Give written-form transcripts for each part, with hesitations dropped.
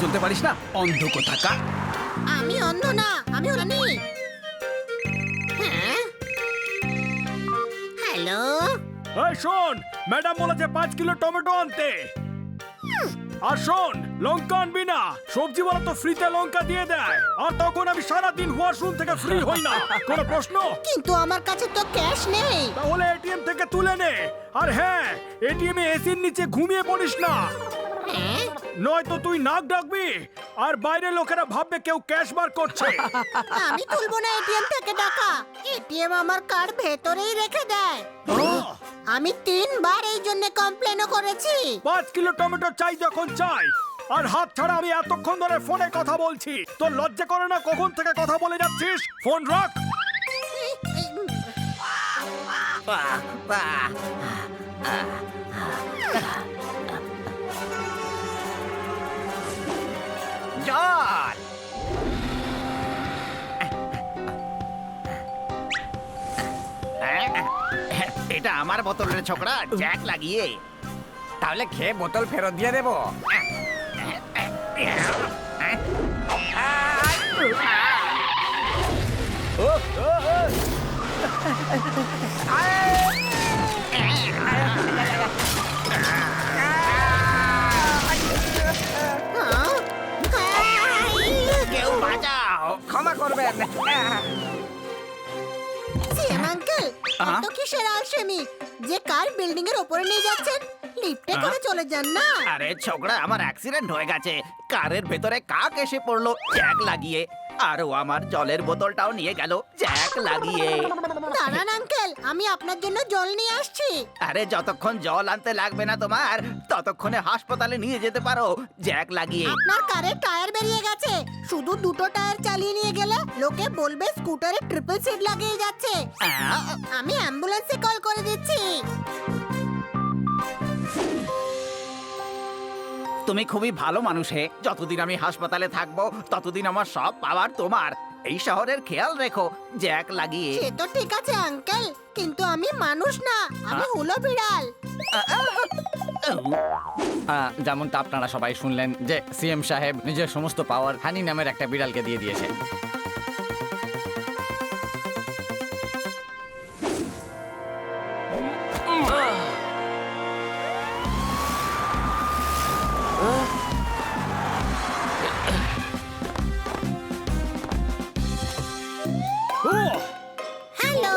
চলতে পারিস না, অন্ধ কোথাকার। আমি অন্ধ না, আমি রানী। হ্যাঁ, হ্যালো। এই শোন, ম্যাডাম বলেছে 5 কিলো টমেটো আনতে। আর শোন, লঙ্কা আনবি না, সবজিওয়ালা তো ফ্রিতে লঙ্কা দিয়ে দেয়, আর তখন আমি সারাদিন ওয়াশরুম থেকে ফ্রি হই না। কোনো প্রশ্ন? কিন্তু আমার কাছে তো ক্যাশ নেই। তাহলে এটিএম থেকে তুলে নে। আর হ্যাঁ, এটিএম এ এসির নিচে ঘুমিয়ে পড়িস না, হ্যাঁ, নয়তো তুই নাক ডাকবি আর বাইরে লোকেরা ভাববে কেউ ক্যাশ বার করছে। আমি তুলবো না এটিএম থেকে টাকা। এটিএম আমার কার ভেতরেই রেখে দেয়। আমি 3 বার এই জন্য কমপ্লেনও করেছি। 5 কিলো টমেটো চাই যখন চাই, আর হাত ছাড়া আমি এতক্ষণ ধরে ফোনে কথা বলছি। তোর লজ্জা করে না? কখন থেকে কথা বলে যাচ্ছিস? ফোন রাখ। জল এটা আমার বোতলের ছোকরা, জ্যাক লাগিয়ে। তাহলে খেয়ে বোতল ফেরত দিয়ে দেবো। কেউ বাঁচাও, ক্ষমা করবেন। সিএম আঙ্কেল, এত কিসের আলসেমি যে কার বিল্ডিং এর উপরে নিয়ে যাচ্ছেন? লিফটে করে চলে যান না। আরে ছোকরা, আমার অ্যাক্সিডেন্ট হয়ে গেছে। কারের ভেতরে কাক এসে পড়লো জ্যাক লাগিয়ে, আর ও আমার জলের বোতলটাও নিয়ে গেল জ্যাক লাগিয়ে। দাঁড়ান আঙ্কেল, আমি আপনার জন্য জল নিয়ে আসছি। আরে যতক্ষণ জল আনতে লাগবে না তোমার, ততক্ষণে হাসপাতালে নিয়ে যেতে পারো জ্যাক লাগিয়ে। আপনার কারের টায়ার বেরিয়ে গেছে, শুধু 2টো টায়ার চালিয়ে নিয়ে গেলে লোকে বলবে স্কুটারে ট্রিপল সিট লাগিয়ে যাচ্ছে। আমি অ্যাম্বুলেন্সে কল করে দিচ্ছি। তুমি খুবই ভালো মানুষ হে। যতদিন আমি হাসপাতালে থাকবো ততদিন আমার সব পাওয়ার তোমার। এই শহরের খেয়াল রেখো জ্যাক লাগিয়ে। সে তো ঠিক আছে আঙ্কেল, কিন্তু আমি মানুষ না, আমি হলো বিড়াল। যেমনটা আপনারা সবাই শুনলেন যে সিএম সাহেব নিজের সমস্ত পাওয়ার হানি নামের একটা বিড়ালকে দিয়ে দিয়েছে। হ্যালো।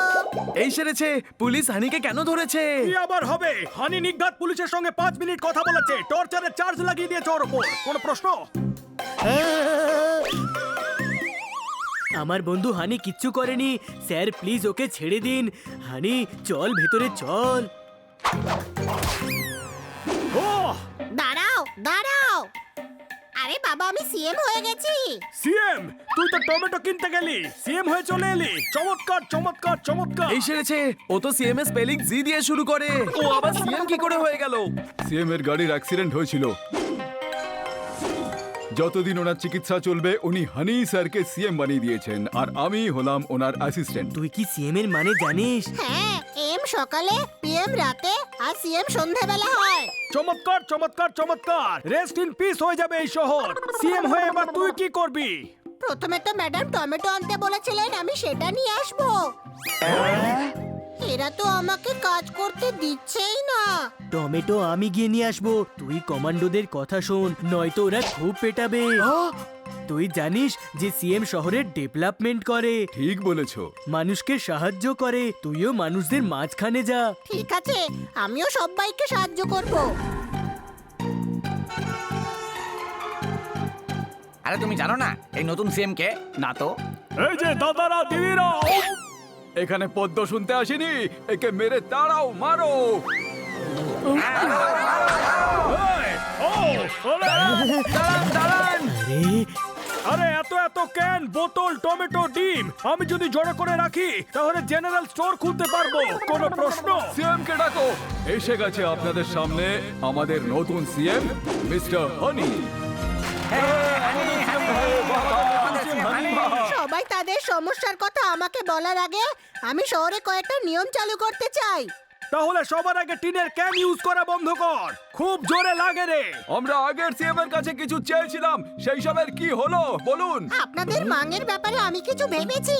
এই সেরেছে, পুলিশ হানিকে কেন ধরেছে? কি আবার হবে? হানি নিঘাত পুলিশের সঙ্গে 5 মিনিট কথা বলেছে, টর্চারের চার্জ লাগিয়ে দিয়েছে ওর উপর। কোনো প্রশ্ন? আমার বন্ধু হানি কিচ্ছু করেনি স্যার, প্লিজ ওকে ছেড়ে দিন। হানি চল ভেতরে চল। ও দাঁড়াও দাঁড়াও, আরে বাবা, আমি সিএম হয়ে গেছি। সিএম? তুই তো টমেটো কিনতে গেলি, সিএম হয়ে চলে এলি। চমৎকার চমৎকার চমৎকার। এই সেরেছে, ও তো সিএম এর স্পেলিং জি দিয়ে শুরু করে, ও আবার সিএম কি করে হয়ে গেল? সিএম এর গাড়ির অ্যাক্সিডেন্ট হয়েছিল। যতদিন ওনার চিকিৎসা চলবে উনি হানি স্যারকে সিএম বানিয়ে দিয়েছেন, আর আমি হলাম ওনার অ্যাসিস্ট্যান্ট। তুই কি সিএম এর মানে জানিস? হ্যাঁ, এম সকালে, পিএম রাতে, আর সিএম সন্ধ্যাবেলা হয়। চমৎকার চমৎকার চমৎকার। রেস্ট ইন পিস হয়ে যাবে এই শহর। সিএম হয়ে এবার তুই কি করবি? প্রথমে তো ম্যাডাম টমেটো আনতে বলেছিলেন, আমি সেটা নিয়ে আসবো। এরা তো আমাকে কাজ করতে দিচ্ছেই না। টমেটো আমি গিয়ে নিয়ে আসবো, তুই কমান্ডোদের কথা শোন, নয়তো ওরা খুব পেটাবে। তুই জানিস যে সিএম শহরের ডেভেলপমেন্ট করে, ঠিক বলেছো। মানুষকে সাহায্য করে, তুইও মানুষদের মাঝখানে যা। ঠিক আছে, আমিও সবাইকে সাহায্য করব। আরে তুমি জানো না এই নতুন সিএম কে? না তো। এই যে দাদারা দিদিরা, এখানে পদ্ম শুনতে আসিনি, একে মেরে তাড়াও, মারো। এই, ও, ওরে, আরে আরে এত এত ক্যান, বোতল, টমেটো, ডিম আমি যদি জড়ো করে রাখি তাহলে জেনারেল স্টোর খুলতে পারবো। কোনো প্রশ্ন? সিএম কে ডাকো। এসে গেছে আপনাদের সামনে আমাদের নতুন সিএম মিস্টার হানি। সবাই তাদের সমস্যার কথা আমাকে বলার আগে আমি শহরে কয়েকটা নিয়ম চালু করতে চাই। তাহলে সবার আগে টিনের ক্যান ইউজ করা বন্ধ কর। খুব জোরে লাগে রে। আমরা আগের সিএম এর কাছে কিছু চেয়েছিলাম, সেই সবের কি হলো বলুন? আপনাদের মাঙের ব্যাপারে আমি কিছু ভেবেছি।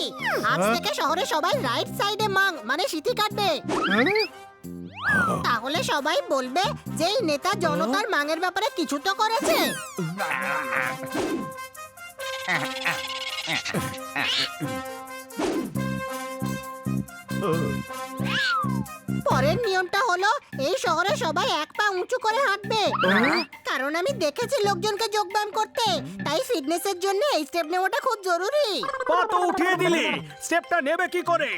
আজ থেকে শহরে সবাই রাইট সাইডে মাং মানে সিটি কাটবে। তাহলে সবাই বলবে যে এই নেতা জনতার মাঙের ব্যাপারে কিছু তো করেছে। পরের নিয়মটা হলো এই শহরে সবাই এক পা উঁচু করে হাঁটবে। কারণ আমি দেখেছি লোকজনকে যোগব্যায়াম করতে, তাই ফিটনেসের জন্য এই স্টেপ নেওয়াটা খুব জরুরি। পা তো উঠিয়ে দিলি, স্টেপটা নেবে কি করে?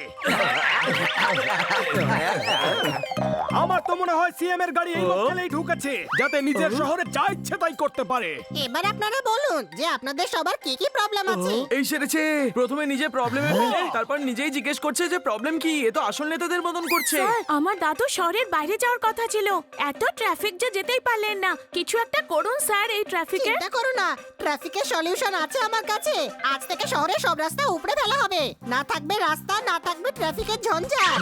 আমার তো মনে হয় সিএম এর গাড়ি এই মক্কেলেই ঢুকেছে, যাতে নিজের শহরে যা ইচ্ছে তাই করতে পারে। এবার আপনারা বলুন যে আপনাদের সবার কি কি প্রবলেম আছে। এই সেরেছে, প্রথমে নিজে প্রবলেমে ফেলে তারপর নিজেই জিজ্ঞেস করছে যে প্রবলেম কি। এ তো আসল নেতাদের মতন করছে। আমার দাদু শহরের বাইরে যাওয়ার কথা ছিল, এত ট্রাফিক যে যেতেই পারলেন না। কিছু একটা করুন স্যার এই ট্রাফিকে। চিন্তা করো না, ট্রাফিকের সলিউশন আছে আমার কাছে। আজ থেকে শহরের সব রাস্তা উপড়ে ফেলা হবে, না থাকবে রাস্তা, না থাকবে ট্রাফিকের ঝঞ্ঝাট।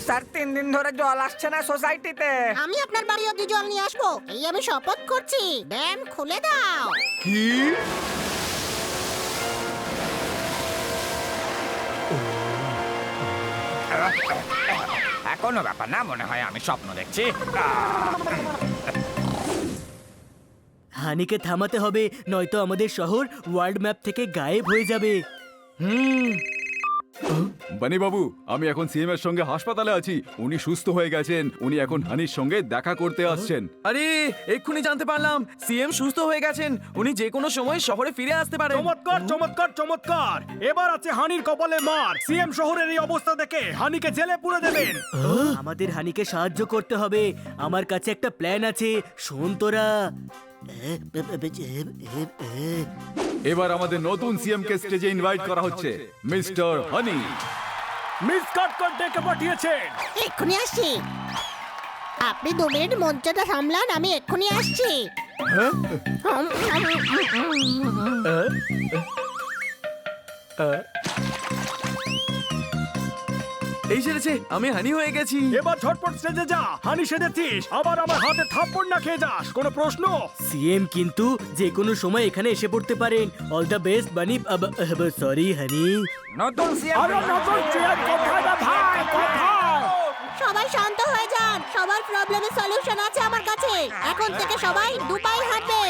স্যার 3 দিন ধরে জল আসছে না সোসাইটিতে। আমি আপনার বাড়ি অব্দি জল নিয়ে আসবো, এই আমি শপথ করছি। ড্যাম খুলে দাও। কি? কোনো ব্যাপার না, মনে হয় আমি স্বপ্ন দেখছি। হানিকে থামাতে হবে, নয়তো আমাদের শহর ওয়ার্ল্ড ম্যাপ থেকে গায়েব হয়ে যাবে। বানি বাবু, আমি এখন সিএম এর সঙ্গে হাসপাতালে আছি। উনি সুস্থ হয়ে গেছেন, উনি এখন হানির সঙ্গে দেখা করতে আসছেন। আরে এক্ষুনি জানতে পারলাম সিএম সুস্থ হয়ে গেছেন। উনি যে কোনো সময় শহরে ফিরে আসতে পারেন। চমৎকার চমৎকার চমৎকার। এবার আছে হানির কপালে মার। সিএম শহরের এই অবস্থা দেখে হানিকে জেলে পুরে দেবেন। আমাদের হানিকে সাহায্য করতে হবে। আমার কাছে একটা প্ল্যান আছে, শোন তোরা। এবার আমাদের নতুন সিএম কে স্টেজে ইনভাইট করা হচ্ছে, মিস্টার হানি। মিস কাট ডেকে পাঠিয়েছেন। এক্ষুনি আসছি। আপনি 2 মিনিট মঞ্চটা সামলান, আমি এক্ষুনি আসছি। এই সেরেছে, আমি হানি হয়ে গেছি। এবার ঝটপট স্টেজে যা। হানি সেজেছিস, আবার আমার হাতে থাপ্পড় না খেয়ে যাস। কোনো প্রশ্ন? সিএম কিন্তু যে কোনো সময় এখানে এসে পড়তে পারেন। অল দ্য বেস্ট বানি। সরি হানি। নতুন সিএম আরে নতুন চেয়ার কোথায় রে ভাই, কোথায়? সবাই শান্ত হয়ে যান, সবার প্রবলেমের সলিউশন আছে আমার কাছে। এখন থেকে সবাই 2 পায়ে হাঁটবে।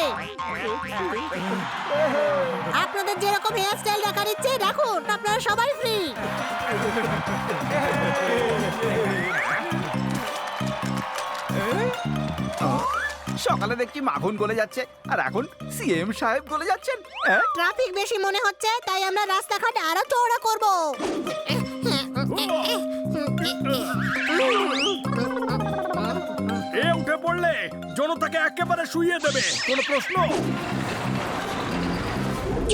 আপনাদের যেরকম হেয়ার স্টাইল দেখার ইচ্ছে রাখুন, আপনারা সবাই ফ্রি। সকালে দেখছি মাখন গলে যাচ্ছে, আর এখন সিএম সাহেব গলে যাচ্ছেন। হ্যাঁ? ট্রাফিক বেশি মনে হচ্ছে, তাই আমরা রাস্তাঘাট আরো চওড়া করব। এ উঠে পড়লে জনতাকে একেবারে শুইয়ে দেবে। কোনো প্রশ্ন?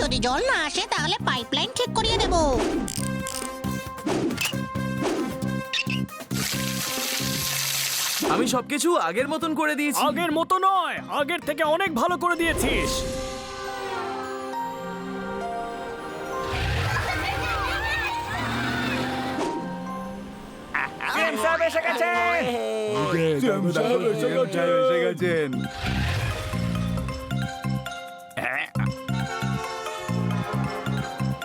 যদি জল না আসে তাহলে পাইপলাইন ঠিক করিয়ে দেব। আমি সবকিছু আগের মতন করে দিয়েছি। আগের মতো নয়, আগের থেকে অনেক ভালো করে দিয়েছিস। সিএম সাহেব এসে গেছে। সিএম সাহেব এসে গেছেন।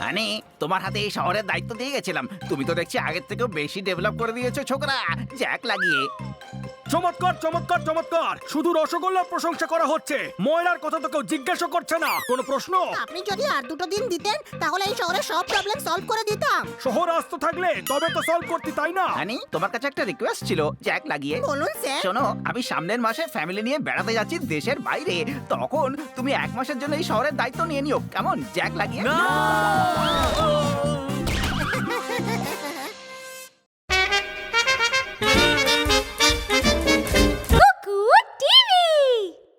হানি, তোমার হাতে এই শহরের দায়িত্ব দিয়ে গেছিলাম। তুমি তো দেখছি আগের থেকেও বেশি ডেভেলপ করে দিয়েছো ছোকরা, জ্যাক লাগিয়ে। চমৎকার চমৎকার চমৎকার। শুধু রসগোল্লার প্রশংসা করা হচ্ছে, ময়লার কথা তো কেউ জিজ্ঞাসা করছে না। কোনো প্রশ্ন? আপনি যদি আর 2 দিন দিতেন তাহলে এই শহরের সব প্রবলেম সলভ করে দিতাম। শহর আসতে থাকলে তবে তো সলভ করতে, তাই না? হানি, তোমার কাছে একটা রিকোয়েস্ট ছিল, জ্যাক লাগিয়ে। বলুন স্যার। শোনো, আমি সামনের মাসে ফ্যামিলি নিয়ে বেড়াতে যাচ্ছি দেশের বাইরে। তখন তুমি 1 মাসের জন্য এই শহরের দায়িত্ব নিয়ে নিও, কেমন? জ্যাক লাগিয়ে। না!